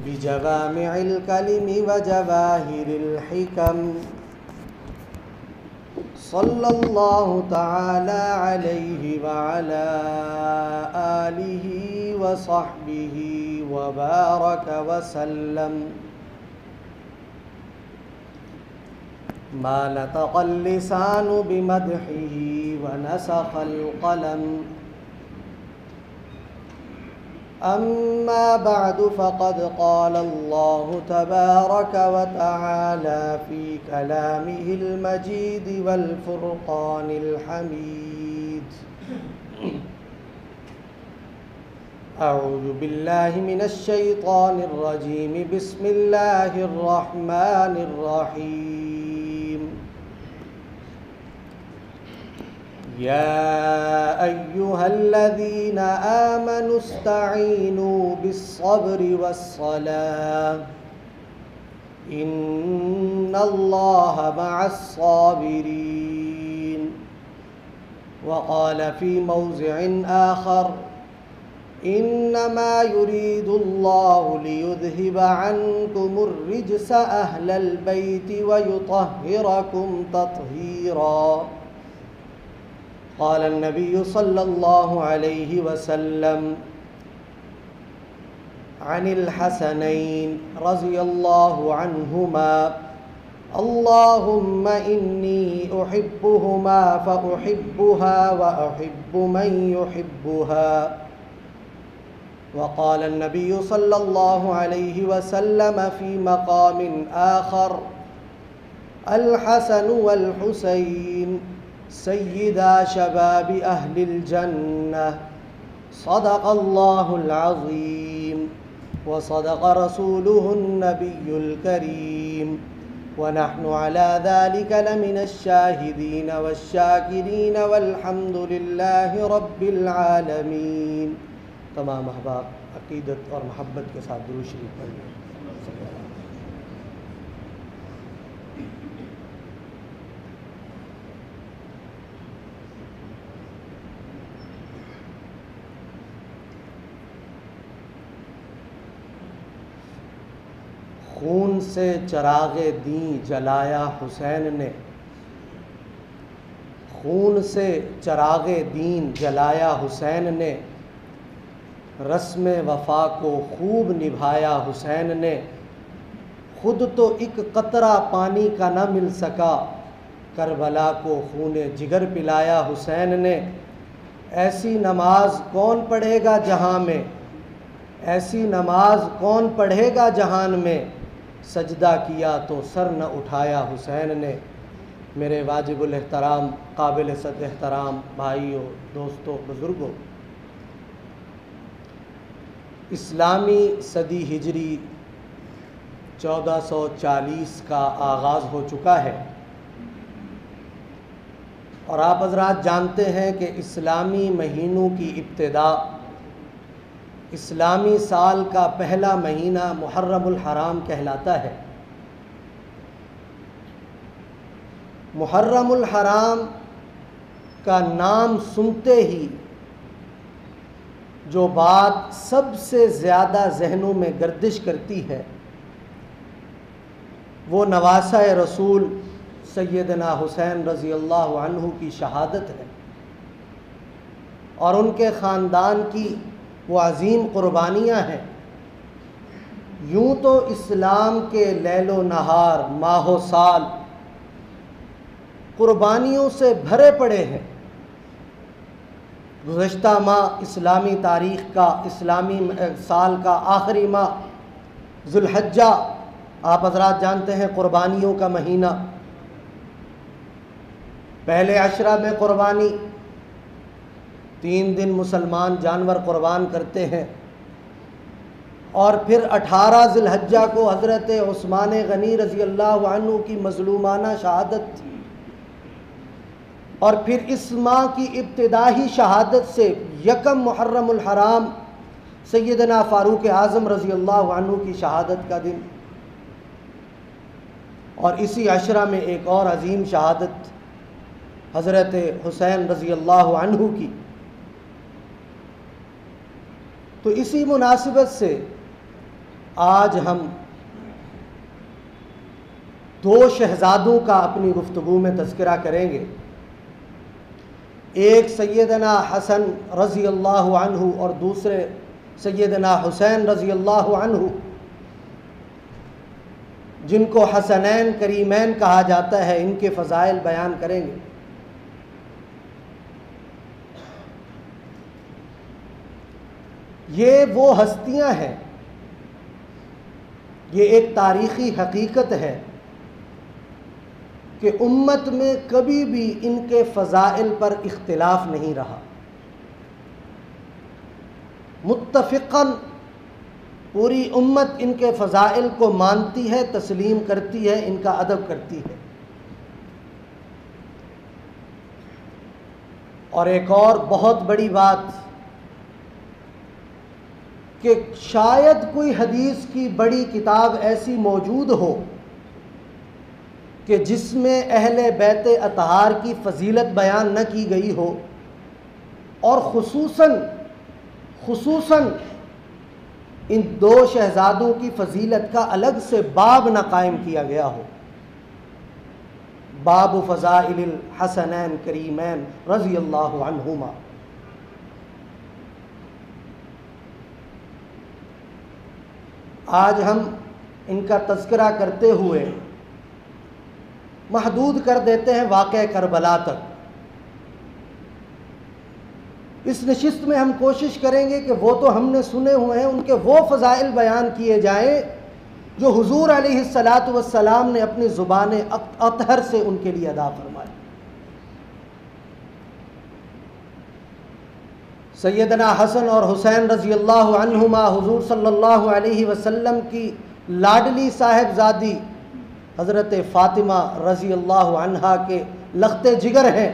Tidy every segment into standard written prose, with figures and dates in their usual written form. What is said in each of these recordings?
بجوامع الكلم وجواهر الحكم صلى الله تعالى عليه وعلى آله وصحبه وبارك وسلم. ما نطق اللسان بمدحه ونسخ القلم. أما بعد فقد قال الله تبارك وتعالى في كلامه المجيد والفرقان الحميد. أعوذ بالله من الشيطان الرجيم. بسم الله الرحمن الرحيم. يا أيها الذين آمنوا استعينوا بالصبر والصلاة إن الله مع الصابرين. وقال في موضع آخر إنما يريد الله ليذهب عنكم الرجس أهل البيت ويطهركم تطهيرا. قال النبي صلى الله عليه وسلم عن الحسنين رضي الله عنهما اللهم إني أحبهما فأحبها وأحب من يحبها. وقال النبي صلى الله عليه وسلم في مقام آخر الحسن والحسين سيدا شباب أهل الجنة. صدق الله العظيم وصدق رسوله النبي الكريم ونحن على ذلك لمن الشاهدين والشاكرين والحمد لله رب العالمين. تمام احباب عقیدت اور محبت کے ساتھ درود شریف پڑھیں. خون سے چراغ دین جلایا حسین نے. خون سے چراغ دین جلایا حسین نے. رسم وفا کو خوب نبھایا حسین نے. خود تو ایک قطرہ پانی کا نہ مل سکا کربلا کو خون جگر پلایا حسین نے. ایسی نماز کون پڑھے گا جہاں میں, ایسی نماز کون پڑھے گا جہان میں, سجدہ کیا تو سر نہ اٹھایا حسین نے. میرے واجب الاحترام قابل صد احترام بھائیوں, دوستوں, بزرگوں, اسلامی صدی ہجری 1440 کا آغاز ہو چکا ہے اور آپ حضرات جانتے ہیں کہ اسلامی مہینوں کی ابتدا اسلامی سال کا پہلا مہینہ محرم الحرام کہلاتا ہے. محرم الحرام کا نام سنتے ہی جو بات سب سے زیادہ ذہنوں میں گردش کرتی ہے وہ نواسہ رسول سیدنا حسین رضی اللہ عنہ کی شہادت ہے اور ان کے خاندان کی وہ عظیم قربانیاں ہیں. یوں تو اسلام کے لیل و نہار ماہ و سال قربانیوں سے بھرے پڑے ہیں. گزشتہ ماہ اسلامی تاریخ کا اسلامی سال کا آخری ماہ ذوالحجہ آپ حضرات جانتے ہیں قربانیوں کا مہینہ. پہلے عشرہ میں قربانی 3 دن مسلمان جانور قربان کرتے ہیں اور پھر 18 ذی الحجہ کو حضرت عثمان غنی رضی اللہ عنہ کی مظلومانہ شہادت تھی اور پھر اس ماہ کی ابتدائی شہادت سے یکم محرم الحرام سیدنا فاروق اعظم رضی اللہ عنہ کی شہادت کا دن اور اسی عشرہ میں ایک اور عظیم شہادت حضرت حسین رضی اللہ عنہ کی. تو اسی مناسبت سے آج ہم دو شہزادوں کا اپنی گفتگو میں تذکرہ کریں گے، ایک سیدنا حسن رضی اللہ عنہ اور دوسرے سیدنا حسین رضی اللہ عنہ، جن کو حسنین کریمین کہا جاتا ہے، ان کے فضائل بیان کریں گے۔ یہ وہ ہستیاں ہیں، یہ ایک تاریخی حقیقت ہے کہ امت میں کبھی بھی ان کے فضائل پر اختلاف نہیں رہا، متفقاً پوری امت ان کے فضائل کو مانتی ہے، تسلیم کرتی ہے، ان کا ادب کرتی ہے۔ اور ایک اور بہت بڑی بات کہ شاید کوئی حدیث کی بڑی کتاب ایسی موجود ہو کہ جس میں اہل بیت اطہار کی فضیلت بیان نہ کی گئی ہو، اور خصوصاً ان دو شہزادوں کی فضیلت کا الگ سے باب نہ قائم کیا گیا ہو۔ باب فضائل الحسنین کریمین رضی اللہ عنہما۔ آج ہم ان کا تذکرہ کرتے ہوئے محدود کر دیتے ہیں واقعہ کربلا تک۔ اس نشست میں ہم کوشش کریں گے کہ وہ تو ہم نے سنے ہوئے ہیں، ان کے وہ فضائل بیان کیے جائیں جو حضور علیہ السلام نے اپنی زبان اطہر سے ان کے لیے ادا فرمائے۔ سیدنا حسن اور حسین رضی اللہ عنہما حضور صلی اللہ علیہ وسلم کی لاڈلی صاحبزادی حضرت فاطمہ رضی اللہ عنہا کے لخت جگر ہیں۔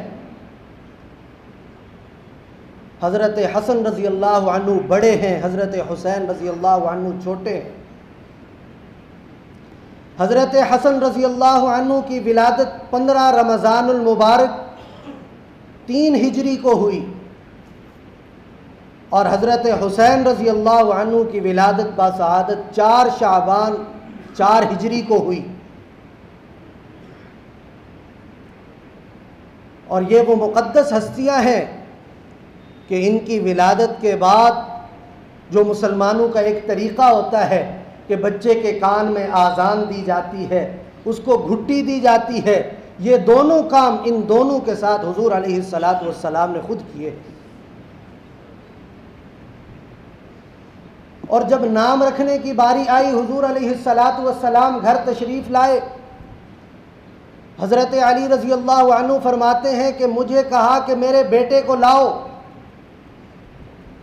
حضرت حسن رضی اللہ عنہ بڑے ہیں، حضرت حسین رضی اللہ عنہ چھوٹے ہیں۔ حضرت حسن رضی اللہ عنہ کی ولادت 15 رمضان المبارک 3 ہجری کو ہوئی، اور حضرت حسین رضی اللہ عنہ کی ولادت باسعادت 4 شعبان 4 ہجری کو ہوئی۔ اور یہ وہ مقدس ہستیاں ہیں کہ ان کی ولادت کے بعد جو مسلمانوں کا ایک طریقہ ہوتا ہے کہ بچے کے کان میں آذان دی جاتی ہے، اس کو گھٹی دی جاتی ہے، یہ دونوں کام ان دونوں کے ساتھ حضور علیہ السلام نے خود کیے۔ اور جب نام رکھنے کی باری آئی، حضور علیہ السلام گھر تشریف لائے۔ حضرت علی رضی اللہ عنہ فرماتے ہیں کہ مجھے کہا کہ میرے بیٹے کو لاؤ۔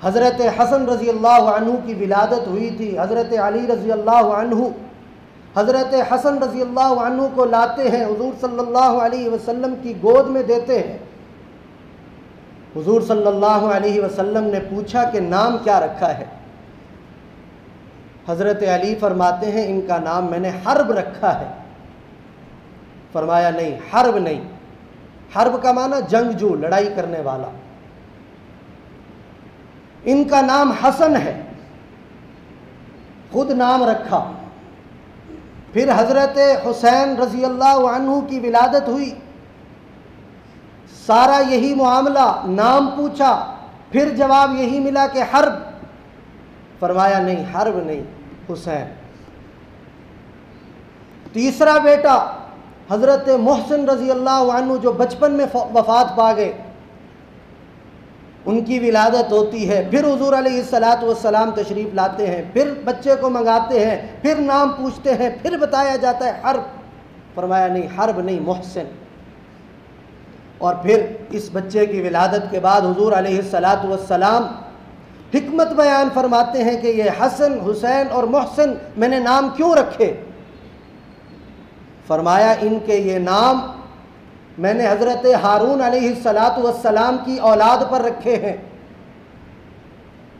حضرت حسن رضی اللہ عنہ کی ولادت ہوئی تھی۔ حضرت علی رضی اللہ عنہ حضرت حسن رضی اللہ عنہ کو لاتے ہیں، حضور صلی اللہ علیہ وسلم کی گود میں دیتے ہیں۔ حضور صلی اللہ علیہ وسلم نے پوچھا کہ نام کیا رکھا ہے؟ حضرت علی فرماتے ہیں ان کا نام میں نے حرب رکھا ہے۔ فرمایا نہیں، حرب نہیں، حرب کا معنی جنگجو، لڑائی کرنے والا۔ ان کا نام حسن ہے، خود نام رکھا۔ پھر حضرت حسین رضی اللہ عنہ کی ولادت ہوئی، سارا یہی معاملہ، نام پوچھا، پھر جواب یہی ملا کہ حرب۔ فرمایا نہیں، حرب نہیں، حسین۔ تیسرا بیٹا حضرت محسن رضی اللہ عنہ جو بچپن میں وفات پا گئے، ان کی ولادت ہوتی ہے۔ پھر حضور علیہ السلام تشریف لاتے ہیں، پھر بچے کو منگاتے ہیں، پھر نام پوچھتے ہیں، پھر بتایا جاتا ہے حرب۔ فرمایا نہیں، حرب نہیں، محسن۔ اور پھر اس بچے کی ولادت کے بعد حضور علیہ السلام حکمت بیان فرماتے ہیں کہ یہ حسن، حسین اور محسن میں نے نام کیوں رکھے؟ فرمایا ان کے یہ نام میں نے حضرت ہارون علیہ السلام کی اولاد پر رکھے ہیں۔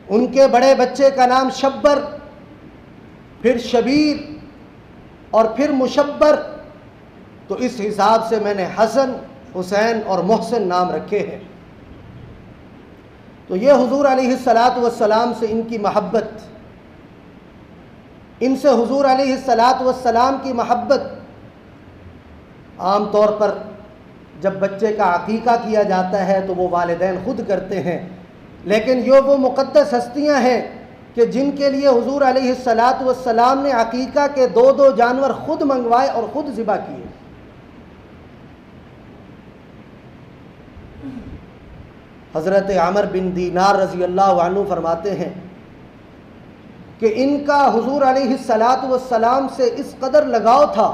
ان کے بڑے بچے کا نام شبر، پھر شبیر اور پھر مشبر، تو اس حساب سے میں نے حسن، حسین اور محسن نام رکھے ہیں۔ تو یہ حضور علیہ السلام سے ان کی محبت، ان سے حضور علیہ السلام کی محبت عام طور پر جب بچے کا عقیقہ کیا جاتا ہے تو وہ والدین خود کرتے ہیں، لیکن یہ وہ مقدس ہستیاں ہیں کہ جن کے لیے حضور علیہ السلام نے عقیقہ کے 2 جانور خود منگوائے اور خود ذبح کیے۔ حضرت عمر بن دینار رضی اللہ عنہ فرماتے ہیں کہ ان کا حضور علیہ السلام سے اس قدر لگاؤ تھا،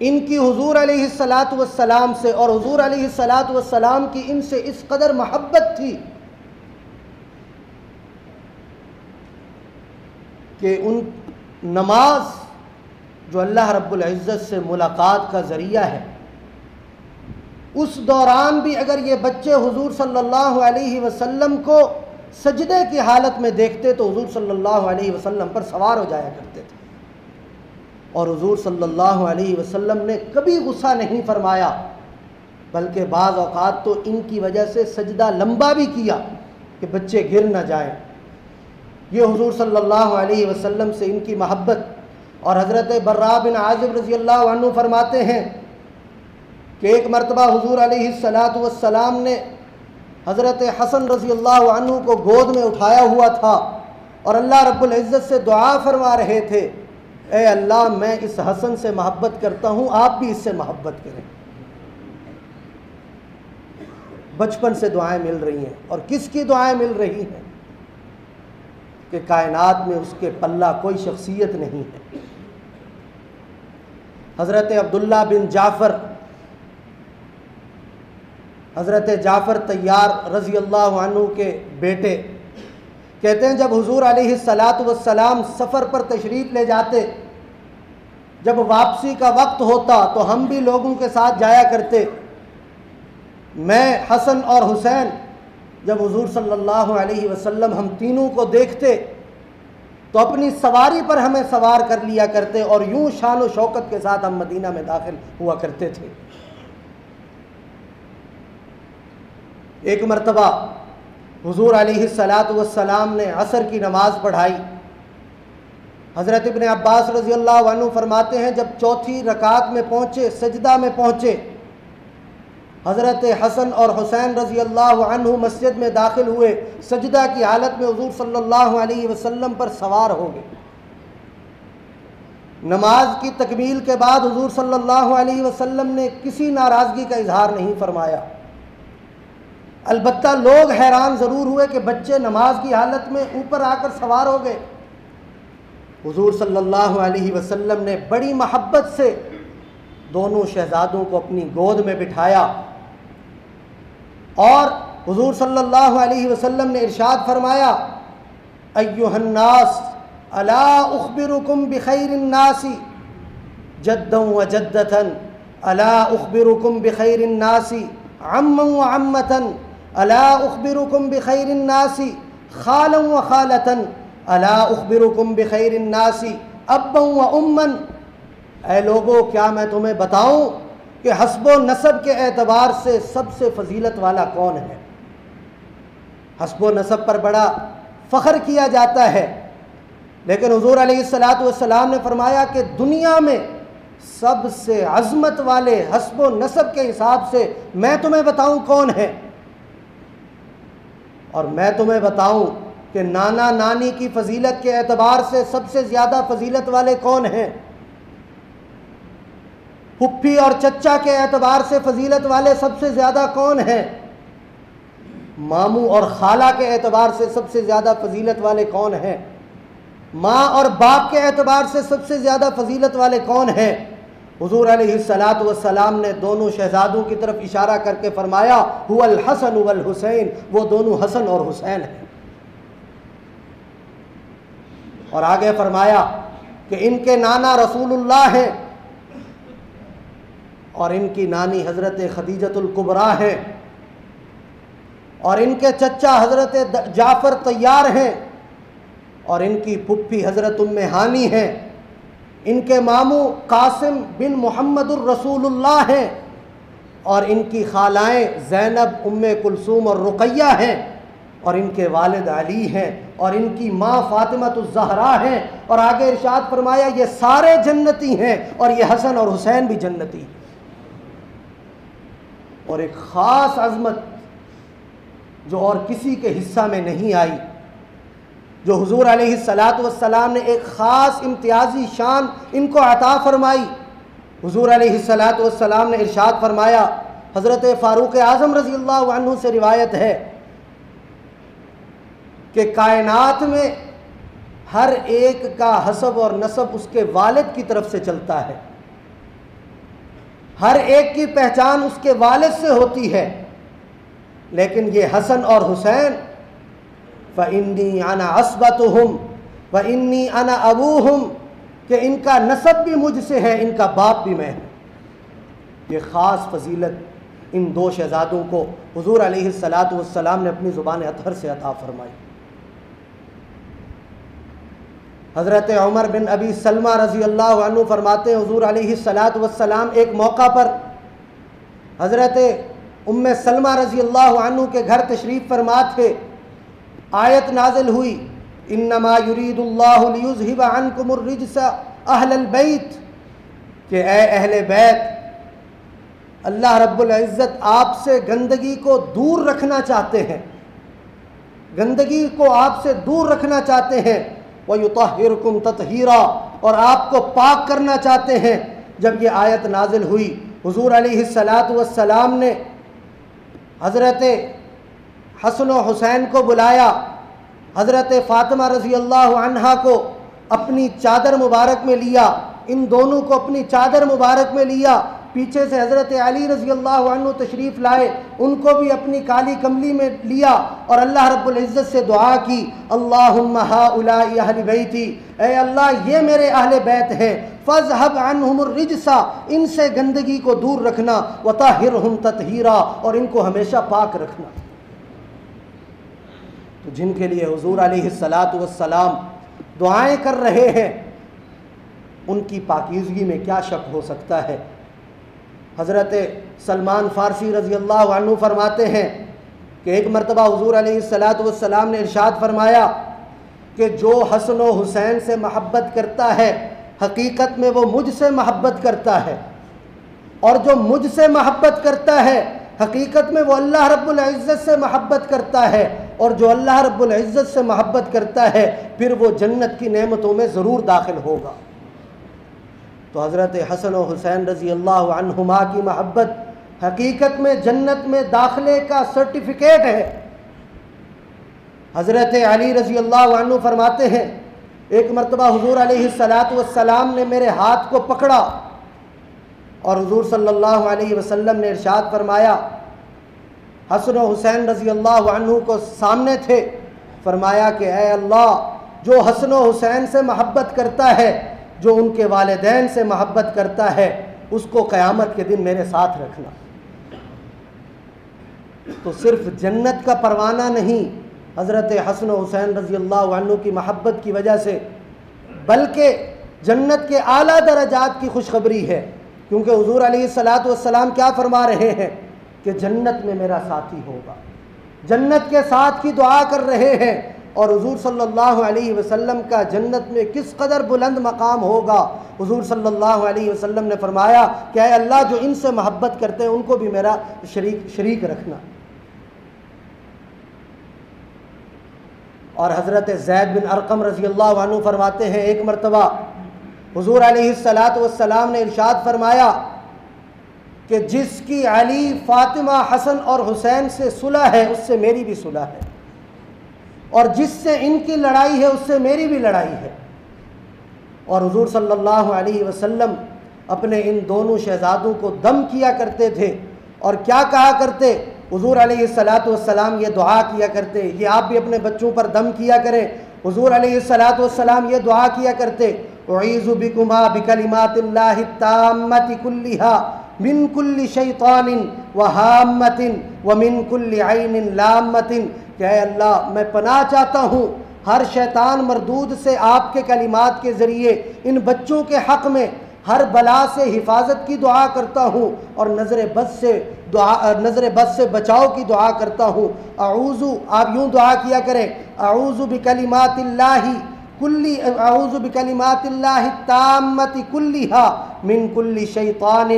ان کی حضور علیہ السلام سے اور حضور علیہ السلام کی ان سے اس قدر محبت تھی کہ ان نماز جو اللہ رب العزت سے ملاقات کا ذریعہ ہے، اس دوران بھی اگر یہ بچے حضور صلی اللہ علیہ وسلم کو سجدے کی حالت میں دیکھتے تو حضور صلی اللہ علیہ وسلم پر سوار ہو جایا کرتے تھے، اور حضور صلی اللہ علیہ وسلم نے کبھی غصہ نہیں فرمایا، بلکہ بعض اوقات تو ان کی وجہ سے سجدہ لمبا بھی کیا کہ بچے گر نہ جائیں۔ یہ حضور صلی اللہ علیہ وسلم سے ان کی محبت۔ اور حضرت براء بن عازب رضی اللہ عنہ فرماتے ہیں کہ ایک مرتبہ حضور علیہ السلام نے حضرت حسن رضی اللہ عنہ کو گود میں اٹھایا ہوا تھا اور اللہ رب العزت سے دعا فرما رہے تھے، اے اللہ میں اس حسن سے محبت کرتا ہوں، آپ بھی اس سے محبت کریں۔ بچپن سے دعائیں مل رہی ہیں، اور کس کی دعائیں مل رہی ہیں کہ کائنات میں اس کے پلہ کوئی شخصیت نہیں ہے۔ حضرت عبداللہ بن جعفر، حضرت جعفر طیار رضی اللہ عنہ کے بیٹے، کہتے ہیں جب حضور علیہ السلام سفر پر تشریف لے جاتے، جب واپسی کا وقت ہوتا تو ہم بھی لوگوں کے ساتھ جایا کرتے۔ میں، حسن اور حسین، جب حضور صلی اللہ علیہ وسلم ہم تینوں کو دیکھتے تو اپنی سواری پر ہمیں سوار کر لیا کرتے اور یوں شان و شوکت کے ساتھ ہم مدینہ میں داخل ہوا کرتے تھے۔ ایک مرتبہ حضور علیہ السلام نے عصر کی نماز پڑھائی۔ حضرت ابن عباس رضی اللہ عنہ فرماتے ہیں جب چوتھی رکعت میں پہنچے، سجدہ میں پہنچے، حضرت حسن اور حسین رضی اللہ عنہ مسجد میں داخل ہوئے، سجدہ کی حالت میں حضور صلی اللہ علیہ وسلم پر سوار ہو گئے۔ نماز کی تکمیل کے بعد حضور صلی اللہ علیہ وسلم نے کسی ناراضگی کا اظہار نہیں فرمایا، البتہ لوگ حیران ضرور ہوئے کہ بچے نماز کی حالت میں اوپر آ کر سوار ہو گئے۔ حضور صلی اللہ علیہ وسلم نے بڑی محبت سے دونوں شہزادوں کو اپنی گود میں بٹھایا اور حضور صلی اللہ علیہ وسلم نے ارشاد فرمایا، ایھا الناس الا اخبرکم بخیر الناس جدا وجدۃ، الا اخبرکم بخیر الناس عما وعمۃ، الا اخبرکم بخیر الناس خالا وخالۃ، الا اخبرکم بخیر الناس ابا واما۔ اے لوگو، کیا میں تمہیں بتاؤں کہ حسب و نسب کے اعتبار سے سب سے فضیلت والا کون ہے؟ حسب و نسب پر بڑا فخر کیا جاتا ہے، لیکن حضور علیہ السلام نے فرمایا کہ دنیا میں سب سے عظمت والے حسب و نسب کے حساب سے میں تمہیں بتاؤں کون ہے، اور میں تمہیں بتاؤں کہ نانا نانی کی فضیلت کے اعتبار سے سب سے زیادہ فضیلت والے کون ہیں، پھپھی اور چچا کے اعتبار سے فضیلت والے سب سے زیادہ کون ہیں، ماموں اور خالہ کے اعتبار سے سب سے زیادہ فضیلت والے کون ہیں، ماں اور باپ کے اعتبار سے سب سے زیادہ فضیلت والے کون ہیں؟ حضور علیہ السلام نے دونوں شہزادوں کی طرف اشارہ کر کے فرمایا، هو الحسن والحسین، وہ دونوں حسن اور حسین ہیں۔ اور آگے فرمایا کہ ان کے نانا رسول اللہ ہیں اور ان کی نانی حضرت خدیجۃ الکبریٰ ہیں، اور ان کے چچا حضرت جعفر طیار ہیں، اور ان کی پھپھی حضرت ام ہانی ہیں، ان کے ماموں قاسم بن محمد الرسول اللہ ہیں، اور ان کی خالائیں زینب، ام کلثوم اور رقیہ ہیں، اور ان کے والد علی ہیں اور ان کی ماں فاطمہ الزہرا ہیں، اور آگے ارشاد فرمایا یہ سارے جنتی ہیں اور یہ حسن اور حسین بھی جنتی ہیں۔ اور ایک خاص عظمت جو اور کسی کے حصہ میں نہیں آئی، جو حضور علیہ السلام نے ایک خاص امتیازی شان ان کو عطا فرمائی۔ حضور علیہ السلام نے ارشاد فرمایا، حضرت فاروق اعظم رضی اللہ عنہ سے روایت ہے کہ کائنات میں ہر ایک کا حسب اور نسب اس کے والد کی طرف سے چلتا ہے، ہر ایک کی پہچان اس کے والد سے ہوتی ہے، لیکن یہ حسن اور حسین فَإِنِّي أَنَا عَصْبَتُهُمْ وَإِنِّي أَنَا أَبُوهُمْ، کہ ان کا نسب بھی مجھ سے ہے، ان کا باپ بھی میں ہوں۔ یہ خاص فضیلت ان دو شہزادوں کو حضور علیہ السلام نے اپنی زبان اطہر سے عطا فرمائی۔ حضرت عمر بن ابی سلمہ رضی اللہ عنہ فرماتے ہیں حضور علیہ السلام ایک موقع پر حضرت ام سلمہ رضی اللہ عنہ کے گھر تشریف فرما تھے، آیت نازل ہوئی انما یرید اللہ لیذہب عنکم الرجس اہل البیت، کہ اے اہل بیت، اللہ رب العزت آپ سے گندگی کو دور رکھنا چاہتے ہیں، گندگی کو آپ سے دور رکھنا چاہتے ہیں، وَيُطَهِّرُكُمْ تَطْهِيرًا، اور آپ کو پاک کرنا چاہتے ہیں۔ جب یہ آیت نازل ہوئی حضور علیہ السلام نے حضرت حسن و حسین کو بلایا، حضرت فاطمہ رضی اللہ عنہا کو اپنی چادر مبارک میں لیا، ان دونوں کو اپنی چادر مبارک میں لیا، پیچھے سے حضرت علی رضی اللہ عنہ تشریف لائے، ان کو بھی اپنی کالی کملی میں لیا اور اللہ رب العزت سے دعا کی، اللہم ہؤلاء اہل بیتی، اے اللہ یہ میرے اہل بیت ہیں، فاذھب عنہم الرجس، ان سے گندگی کو دور رکھنا، وطہرہم تطہیرا، اور ان کو ہمیشہ پاک رکھنا۔ تو جن کے لیے حضور علیہ السلام دعائیں کر رہے ہیں ان کی پاکیزگی میں کیا شک ہو سکتا ہے۔ حضرت سلمان فارسی رضی اللہ عنہ فرماتے ہیں کہ ایک مرتبہ حضور علیہ السلام نے ارشاد فرمایا کہ جو حسن و حسین سے محبت کرتا ہے حقیقت میں وہ مجھ سے محبت کرتا ہے، اور جو مجھ سے محبت کرتا ہے حقیقت میں وہ اللہ رب العزت سے محبت کرتا ہے، اور جو اللہ رب العزت سے محبت کرتا ہے پھر وہ جنت کی نعمتوں میں ضرور داخل ہوگا۔ تو حضرت حسن و حسین رضی اللہ عنہما کی محبت حقیقت میں جنت میں داخلے کا سرٹیفکیٹ ہے۔ حضرت علی رضی اللہ عنہ فرماتے ہیں ایک مرتبہ حضور علیہ السلام نے میرے ہاتھ کو پکڑا اور حضور صلی اللہ علیہ وسلم نے ارشاد فرمایا، حسن و حسین رضی اللہ عنہ کو سامنے تھے، فرمایا کہ اے اللہ جو حسن و حسین سے محبت کرتا ہے، جو ان کے والدین سے محبت کرتا ہے، اس کو قیامت کے دن میرے ساتھ رکھنا۔ تو صرف جنت کا پروانہ نہیں حضرت حسن و حسین رضی اللہ عنہ کی محبت کی وجہ سے، بلکہ جنت کے اعلیٰ درجات کی خوشخبری ہے، کیونکہ حضور علیہ السلام کیا فرما رہے ہیں کہ جنت میں میرا ساتھی ہوگا، جنت کے ساتھ کی دعا کر رہے ہیں، اور حضور صلی اللہ علیہ وسلم کا جنت میں کس قدر بلند مقام ہوگا۔ حضور صلی اللہ علیہ وسلم نے فرمایا کہ اے اللہ جو ان سے محبت کرتے ہیں ان کو بھی میرا شریک رکھنا۔ اور حضرت زید بن ارقم رضی اللہ عنہ فرماتے ہیں ایک مرتبہ حضور علیہ السلام نے ارشاد فرمایا کہ جس کی علی فاطمہ حسن اور حسین سے صلح ہے اس سے میری بھی صلح ہے، اور جس سے ان کی لڑائی ہے اس سے میری بھی لڑائی ہے۔ اور حضور صلی اللہ علیہ وسلم اپنے ان دونوں شہزادوں کو دم کیا کرتے تھے، اور کیا کہا کرتے؟ حضور علیہ السلام یہ دعا کیا کرتے، یہ آپ بھی اپنے بچوں پر دم کیا کریں۔ حضور علیہ السلام یہ دعا کیا کرتے، اعوذ بکما بکلمات اللہ التامۃ کلھا من کل شیطان وہامۃ ومن کل عین لامۃ، کہ اے اللہ میں پناہ چاہتا ہوں ہر شیطان مردود سے آپ کے کلمات کے ذریعے ان بچوں کے حق میں، ہر بلا سے حفاظت کی دعا کرتا ہوں اور نظر بد سے بچاؤ کی دعا کرتا ہوں. آپ یوں دعا کیا کریں، اعوذ بکلمات اللہ التامۃ کلھا من کل شیطان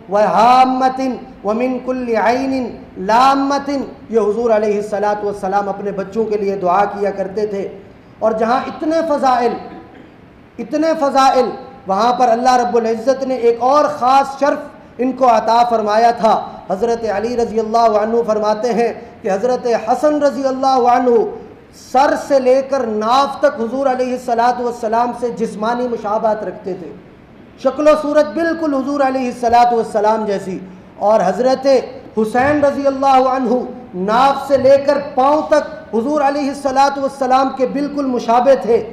وہامۃ ومن کل عین لامۃ. یہ حضور علیہ السلام اپنے بچوں کے لیے دعا کیا کرتے تھے. اور جہاں اتنے فضائل وہاں پر اللہ رب العزت نے ایک اور خاص شرف ان کو عطا فرمایا تھا. حضرت علی رضی اللہ عنہ فرماتے ہیں کہ حضرت حسن رضی اللہ عنہ سر سے لے کر ناف تک حضور علیہ السلام سے جسمانی مشابہت رکھتے تھے، شکل و صورت بالکل حضور علیہ السلام جیسی. اور حضرت حسین رضی اللہ عنہ ناف سے لے کر پاؤں تک حضور علیہ السلام کے بالکل مشابہ تھے.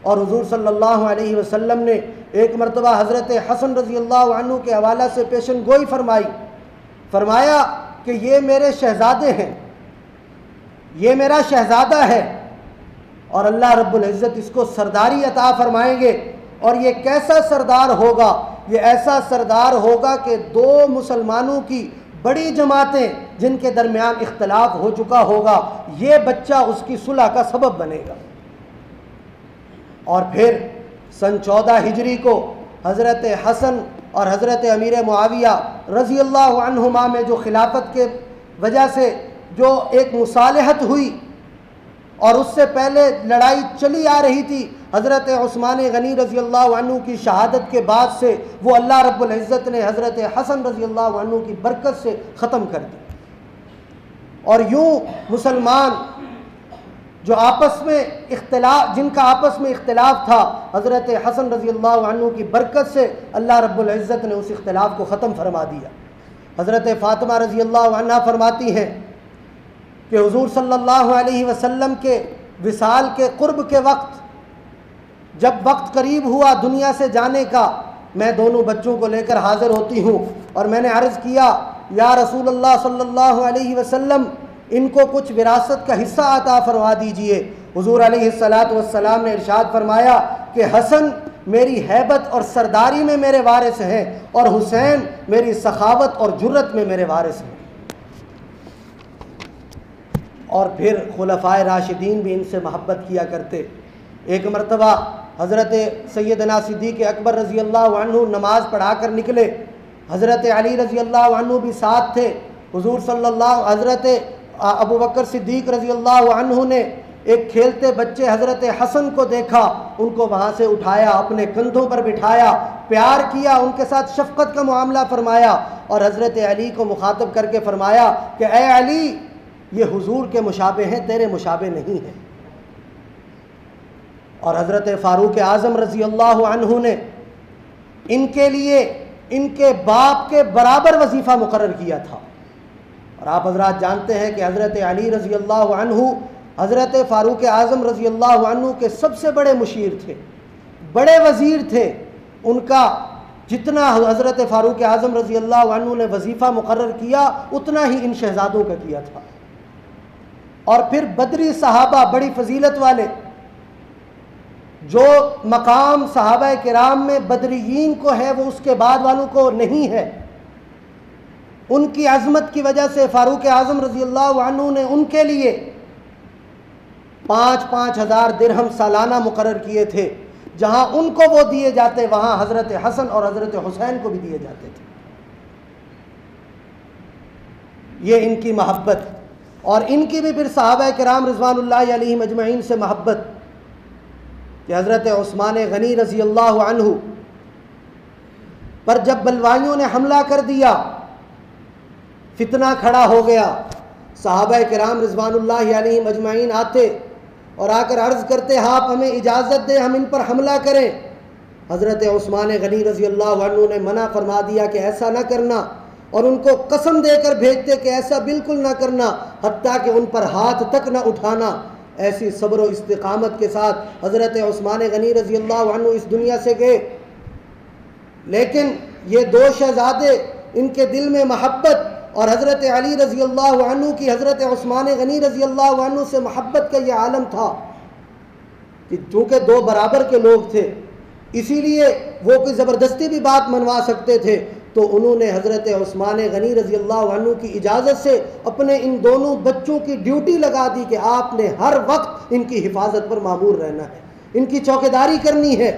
اور حضور صلی اللہ علیہ وسلم نے ایک مرتبہ حضرت حسن رضی اللہ عنہ کے حوالہ سے پیشن گوئی فرمایا کہ یہ میرے شہزادے ہیں، یہ میرا شہزادہ ہے، اور اللہ رب العزت اس کو سرداری عطا فرمائیں گے. اور یہ کیسا سردار ہوگا؟ یہ ایسا سردار ہوگا کہ دو مسلمانوں کی بڑی جماعتیں جن کے درمیان اختلاف ہو چکا ہوگا، یہ بچہ اس کی صلح کا سبب بنے گا. اور پھر سن 14 ہجری کو حضرت حسن اور حضرت امیر معاویہ رضی اللہ عنہما میں جو خلافت کے وجہ سے جو ایک مصالحت ہوئی، اور اس سے پہلے لڑائی چلی آ رہی تھی، حضرت عثمان غنی رضی اللہ عنہ کی شہادت کے بعد سے وہ اللہ رب العزت نے حضرت حسن رضی اللہ عنہ کی برکت سے ختم کر دی. اور یوں مسلمان جو جن کا آپس میں اختلاف تھا، حضرت حسن رضی اللہ عنہ کی برکت سے اللہ رب العزت نے اس اختلاف کو ختم فرما دیا. حضرت فاطمہ رضی اللہ عنہ فرماتی ہیں کہ حضور صلی اللہ علیہ وسلم کے وصال کے قرب کے وقت، جب وقت قریب ہوا دنیا سے جانے کا، میں دونوں بچوں کو لے کر حاضر ہوتی ہوں اور میں نے عرض کیا، یا رسول اللہ صلی اللہ علیہ وسلم، ان کو کچھ وراثت کا حصہ عطا فرما دیجئے. حضور علیہ السلام نے ارشاد فرمایا کہ حسن میری ہیبت اور سرداری میں میرے وارث ہیں، اور حسین میری سخاوت اور جرت میں میرے وارث ہیں. اور پھر خلفائے راشدین بھی ان سے محبت کیا کرتے. ایک مرتبہ حضرت سیدنا صدیق اکبر رضی اللہ عنہ نماز پڑھا کر نکلے، حضرت علی رضی اللہ عنہ بھی ساتھ تھے. حضرت ابو بکر صدیق رضی اللہ عنہ نے ایک کھیلتے بچے حضرت حسن کو دیکھا، ان کو وہاں سے اٹھایا، اپنے کندھوں پر بٹھایا، پیار کیا، ان کے ساتھ شفقت کا معاملہ فرمایا، اور حضرت علی کو مخاطب کر کے فرمایا کہ اے علی، یہ حضور کے مشابہ ہیں، تیرے مشابہ نہیں ہیں. اور حضرت فاروق اعظم رضی اللہ عنہ نے ان کے لیے ان کے باپ کے برابر وظیفہ مقرر کیا تھا. اور آپ حضرات جانتے ہیں کہ حضرت علی رضی اللہ عنہ حضرت فاروق اعظم رضی اللہ عنہ کے سب سے بڑے مشیر تھے، بڑے وزیر تھے. ان کا جتنا حضرت فاروق اعظم رضی اللہ عنہ نے وظیفہ مقرر کیا، اتنا ہی ان شہزادوں کا کیا تھا. اور پھر بدری صحابہ، بڑی فضیلت والے، جو مقام صحابہ کرام میں بدریین کو ہے وہ اس کے بعد والوں کو نہیں ہے. ان کی عظمت کی وجہ سے فاروق اعظم رضی اللہ عنہ نے ان کے لیے 5,000 درہم سالانہ مقرر کیے تھے. جہاں ان کو وہ دیے جاتے، وہاں حضرت حسن اور حضرت حسین کو بھی دیے جاتے تھے. یہ ان کی محبت. اور ان کی بھی پھر صحابہ کرام رضوان اللہ علیہم اجمعین سے محبت کہ حضرت عثمان غنی رضی اللہ عنہ پر جب بلوائیوں نے حملہ کر دیا، فتنہ کھڑا ہو گیا، صحابہ کرام رضوان اللہ علیہم اجمعین آتے اور آ کر عرض کرتے، آپ ہمیں اجازت دیں ہم ان پر حملہ کریں. حضرت عثمان غنی رضی اللہ عنہ نے منع فرما دیا کہ ایسا نہ کرنا، اور ان کو قسم دے کر بھیجتے کہ ایسا بالکل نہ کرنا، حتیٰ کہ ان پر ہاتھ تک نہ اٹھانا. ایسی صبر و استقامت کے ساتھ حضرت عثمان غنی رضی اللہ عنہ اس دنیا سے گئے. لیکن یہ دو شہزادے، ان کے دل میں محبت، اور حضرت علی رضی اللہ عنہ کی حضرت عثمان غنی رضی اللہ عنہ سے محبت کا یہ عالم تھا کہ چونکہ دو برابر کے لوگ تھے، اسی لیے وہ کوئی زبردستی بھی بات منوا سکتے تھے تو انہوں نے حضرت عثمان غنی رضی اللہ عنہ کی اجازت سے اپنے ان دونوں بچوں کی ڈیوٹی لگا دی کہ آپ نے ہر وقت ان کی حفاظت پر مامور رہنا ہے، ان کی چوکیداری کرنی ہے۔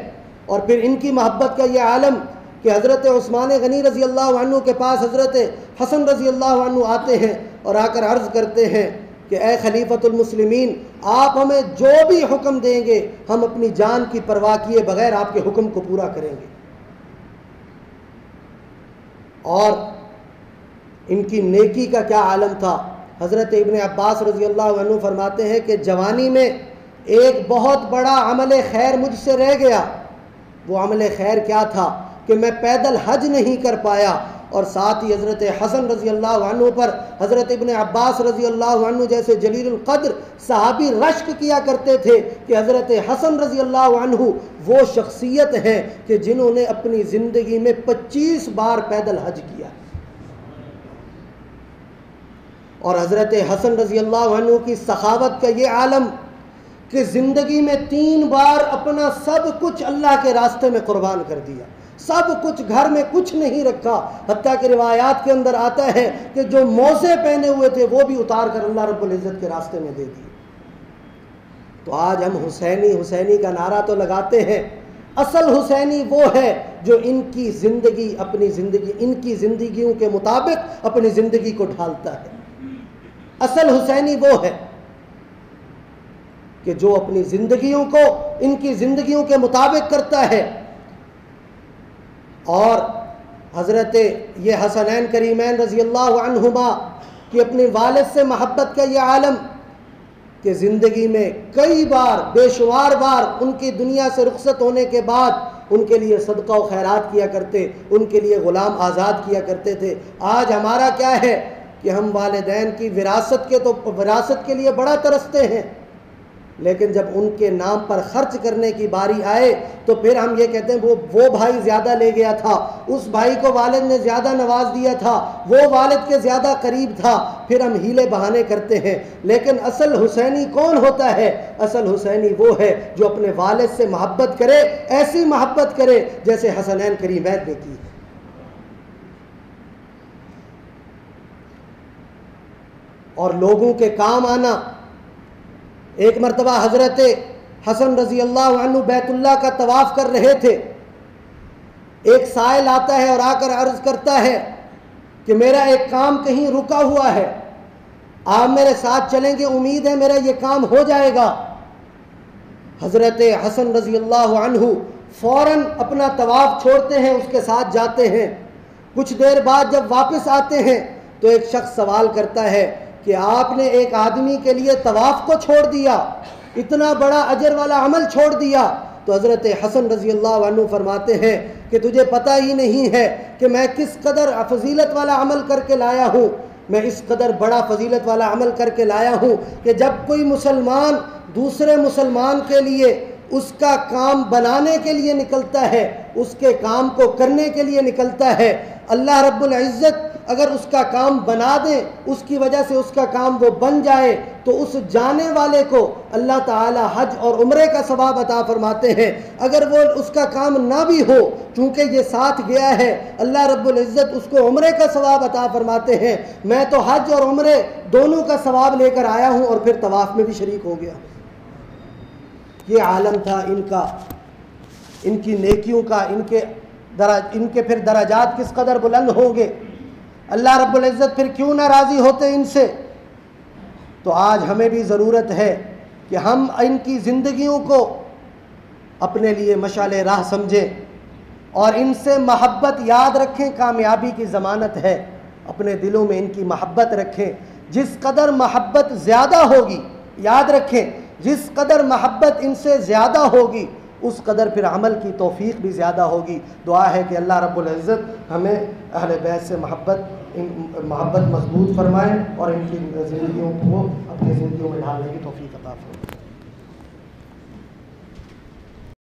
اور پھر ان کی محبت کا یہ عالم کہ حضرت عثمان غنی رضی اللہ عنہ کے پاس حضرت حسن رضی اللہ عنہ آتے ہیں اور آ کر عرض کرتے ہیں کہ اے خلیفۃ المسلمین، آپ ہمیں جو بھی حکم دیں گے ہم اپنی جان کی پرواہ کیے بغیر آپ کے حکم کو پورا کریں گے۔ اور ان کی نیکی کا کیا عالم تھا۔ حضرت ابن عباس رضی اللہ عنہ فرماتے ہیں کہ جوانی میں ایک بہت بڑا عمل خیر مجھ سے رہ گیا۔ وہ عمل خیر کیا تھا کہ میں پیدل حج نہیں کر پایا، اور ساتھ ہی حضرت حسن رضی اللہ عنہ پر حضرت ابن عباس رضی اللہ عنہ جیسے جلیل القدر صحابی رشک کیا کرتے تھے کہ حضرت حسن رضی اللہ عنہ وہ شخصیت ہیں کہ جنہوں نے اپنی زندگی میں 25 بار پیدل حج کیا۔ اور حضرت حسن رضی اللہ عنہ کی سخاوت کا یہ عالم کہ زندگی میں 3 بار اپنا سب کچھ اللہ کے راستے میں قربان کر دیا، سب کچھ، گھر میں کچھ نہیں رکھا، حتیٰ کہ روایات کے اندر آتا ہے کہ جو موزے پہنے ہوئے تھے وہ بھی اتار کر اللہ رب العزت کے راستے میں دے دیے۔ تو آج ہم حسینی حسینی کا نعرہ تو لگاتے ہیں، اصل حسینی وہ ہے جو ان کی زندگی، اپنی زندگی، ان کی زندگیوں کے مطابق اپنی زندگی کو ڈھالتا ہے۔ اصل حسینی وہ ہے کہ جو اپنی زندگیوں کو ان کی زندگیوں کے مطابق کرتا ہے۔ اور حضرت یہ حسنین کریمین رضی اللہ عنہما کہ اپنے والد سے محبت کا یہ عالم کہ زندگی میں کئی بار، بے شمار بار ان کی دنیا سے رخصت ہونے کے بعد ان کے لیے صدقہ و خیرات کیا کرتے، ان کے لیے غلام آزاد کیا کرتے تھے۔ آج ہمارا کیا ہے کہ ہم والدین کی وراثت کے لیے بڑا ترستے ہیں، لیکن جب ان کے نام پر خرچ کرنے کی باری آئے تو پھر ہم یہ کہتے ہیں وہ بھائی زیادہ لے گیا تھا، اس بھائی کو والد نے زیادہ نواز دیا تھا، وہ والد کے زیادہ قریب تھا، پھر ہم ہیلے بہانے کرتے ہیں۔ لیکن اصل حسینی کون ہوتا ہے؟ اصل حسینی وہ ہے جو اپنے والد سے محبت کرے، ایسی محبت کرے جیسے حسنین کریمین نے کی۔ اور لوگوں کے کام آنا۔ ایک مرتبہ حضرت حسن رضی اللہ عنہ بیت اللہ کا طواف کر رہے تھے، ایک سائل آتا ہے اور آ کر عرض کرتا ہے کہ میرا ایک کام کہیں رکا ہوا ہے، آپ میرے ساتھ چلیں گے، امید ہے میرا یہ کام ہو جائے گا۔ حضرت حسن رضی اللہ عنہ فوراً اپنا طواف چھوڑتے ہیں، اس کے ساتھ جاتے ہیں۔ کچھ دیر بعد جب واپس آتے ہیں تو ایک شخص سوال کرتا ہے کہ آپ نے ایک آدمی کے لیے طواف کو چھوڑ دیا، اتنا بڑا اجر والا عمل چھوڑ دیا۔ تو حضرت حسن رضی اللہ عنہ فرماتے ہیں کہ تجھے پتہ ہی نہیں ہے کہ میں کس قدر فضیلت والا عمل کر کے لایا ہوں، میں اس قدر بڑا فضیلت والا عمل کر کے لایا ہوں کہ جب کوئی مسلمان دوسرے مسلمان کے لیے اس کا کام بنانے کے لیے نکلتا ہے، اس کے کام کو کرنے کے لیے نکلتا ہے، اللہ رب العزت اگر اس کا کام بنا دے، اس کی وجہ سے اس کا کام وہ بن جائے، تو اس جانے والے کو اللہ تعالی حج اور عمرے کا ثواب عطا فرماتے ہیں۔ اگر وہ اس کا کام نہ بھی ہو، چونکہ یہ ساتھ گیا ہے، اللہ رب العزت اس کو عمرے کا ثواب عطا فرماتے ہیں۔ میں تو حج اور عمرے دونوں کا ثواب لے کر آیا ہوں اور پھر طواف میں بھی شریک ہو گیا۔ یہ عالم تھا ان کا، ان کی نیکیوں کا، ان کے پھر درجات کس قدر بلند ہوں گے، اللہ رب العزت پھر کیوں نہ راضی ہوتے ان سے۔ تو آج ہمیں بھی ضرورت ہے کہ ہم ان کی زندگیوں کو اپنے لیے مشعل راہ سمجھیں اور ان سے محبت یاد رکھیں، کامیابی کی ضمانت ہے۔ اپنے دلوں میں ان کی محبت رکھیں، جس قدر محبت زیادہ ہوگی، یاد رکھیں جس قدر محبت ان سے زیادہ ہوگی اس قدر پھر عمل کی توفیق بھی زیادہ ہوگی۔ دعا ہے کہ اللہ رب العزت ہمیں اہل بیت سے محبت مضبوط فرمائے اور ان کی زندگیوں کو اپنی زندگیوں میں ڈھالنے کی توفیق عطا فرمائے۔